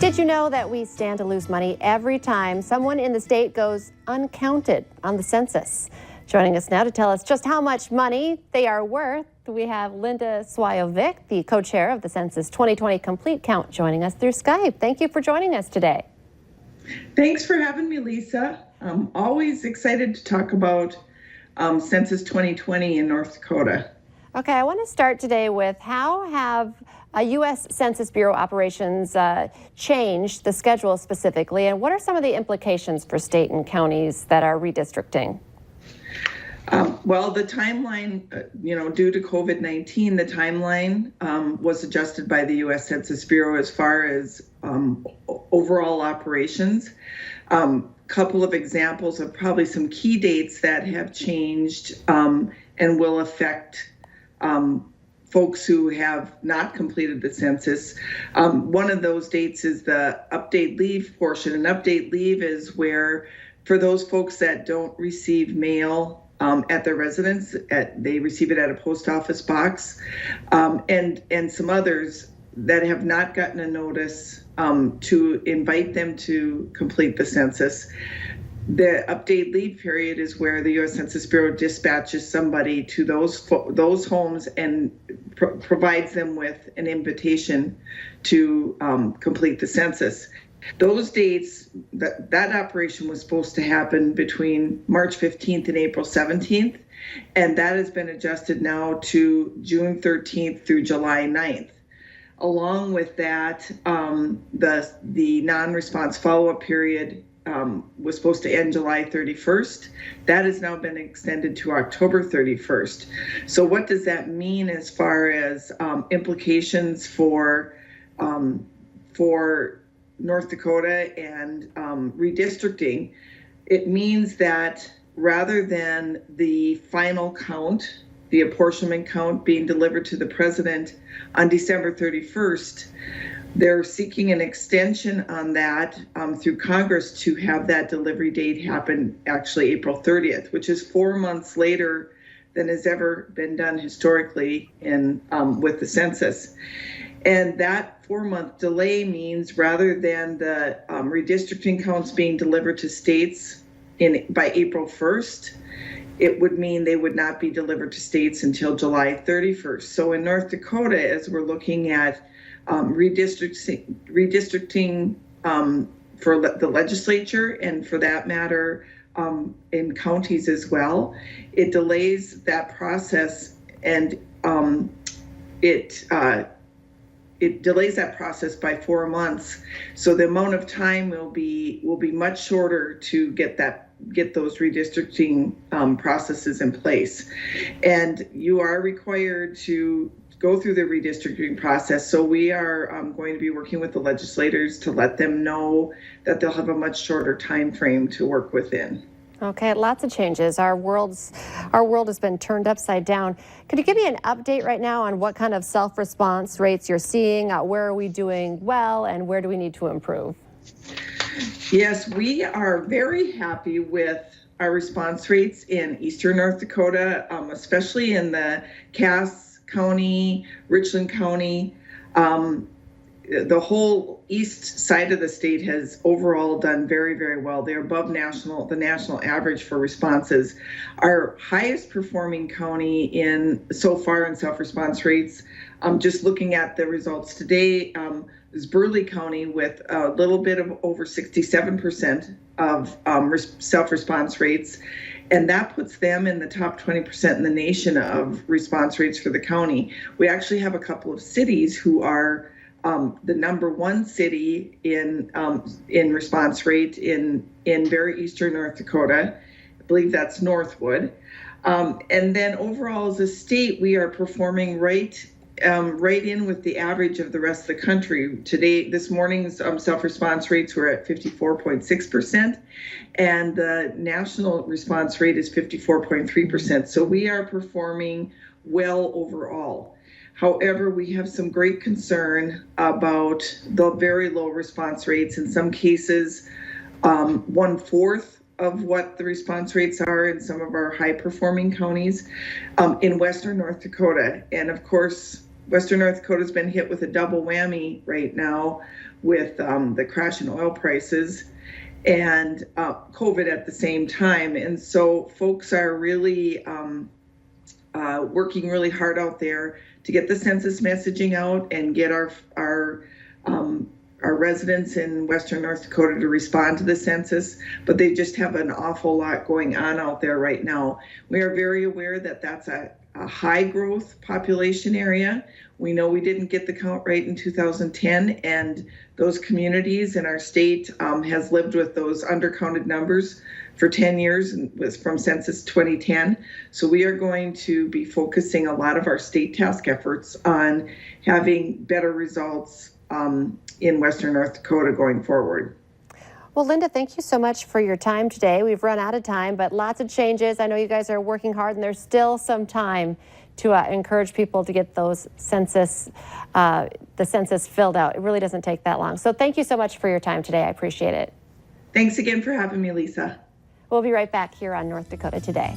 Did you know that we stand to lose money every time someone in the state goes uncounted on the census? Joining us now to tell us just how much money they are worth, we have Linda Swajovic, the co-chair of the Census 2020 Complete Count, joining us through Skype. Thank you for joining us today. Thanks for having me, Lisa. I'm always excited to talk about Census 2020 in North Dakota. Okay, I want to start today with how have U.S. Census Bureau operations changed the schedule specifically, and what are some of the implications for state and counties that are redistricting? Well, the timeline, due to COVID-19, the timeline was adjusted by the U.S. Census Bureau as far as overall operations. Couple of examples of probably some key dates that have changed and will affect folks who have not completed the census. One of those dates is the update leave portion. And update leave is where, for those folks that don't receive mail at their residence, they receive it at a post office box, and some others that have not gotten a notice to invite them to complete the census. The update leave period is where the U.S. Census Bureau dispatches somebody to those homes and provides them with an invitation to complete the census. Those dates, that operation was supposed to happen between March 15th and April 17th, and that has been adjusted now to June 13th through July 9th. Along with that, the non-response follow-up period was supposed to end July 31st. That has now been extended to October 31st. So what does that mean as far as implications for North Dakota and redistricting? It means that rather than the final count, the apportionment count being delivered to the president on December 31st, they're seeking an extension on that through Congress to have that delivery date happen actually April 30th, which is 4 months later than has ever been done historically with the census. And that 4-month delay means rather than the redistricting counts being delivered to states by April 1st, it would mean they would not be delivered to states until July 31st. So in North Dakota, as we're looking at redistricting for the legislature, and for that matter, in counties as well, it delays that process, and it delays that process by 4 months. So the amount of time will be much shorter to get those redistricting processes in place. And you are required to go through the redistricting process. So we are going to be working with the legislators to let them know that they'll have a much shorter time frame to work within. Okay, lots of changes. Our world has been turned upside down. Could you give me an update right now on what kind of self-response rates you're seeing? Where are we doing well, and where do we need to improve? Yes, we are very happy with our response rates in eastern North Dakota, especially in the Cass County, Richland County. The whole east side of the state has overall done very, very well. They're above the national average for responses. Our highest performing county so far in self-response rates, just looking at the results today, is Burleigh County with a little bit of over 67% of self-response rates. And that puts them in the top 20% in the nation of response rates for the county. We actually have a couple of cities who are the number one city in response rate in very eastern North Dakota. I believe that's Northwood. And then overall as a state, we are performing right in with the average of the rest of the country. Today, this morning's self-response rates were at 54.6%, and the national response rate is 54.3%. So we are performing well overall. However, we have some great concern about the very low response rates. In some cases, 1/4 of what the response rates are in some of our high performing counties in Western North Dakota. And of course, Western North Dakota's been hit with a double whammy right now with the crash in oil prices and COVID at the same time. And so folks are really working really hard out there to get the census messaging out and get our residents in Western North Dakota to respond to the census, but they just have an awful lot going on out there right now. We are very aware that that's a high growth population area. We know we didn't get the count right in 2010, and those communities in our state has lived with those undercounted numbers for 10 years, and was from Census 2010. So we are going to be focusing a lot of our state task efforts on having better results in Western North Dakota going forward. Well, Linda, thank you so much for your time today. We've run out of time, but lots of changes. I know you guys are working hard, and there's still some time to encourage people to get those census, the census filled out. It really doesn't take that long. So thank you so much for your time today. I appreciate it. Thanks again for having me, Lisa. We'll be right back here on North Dakota Today.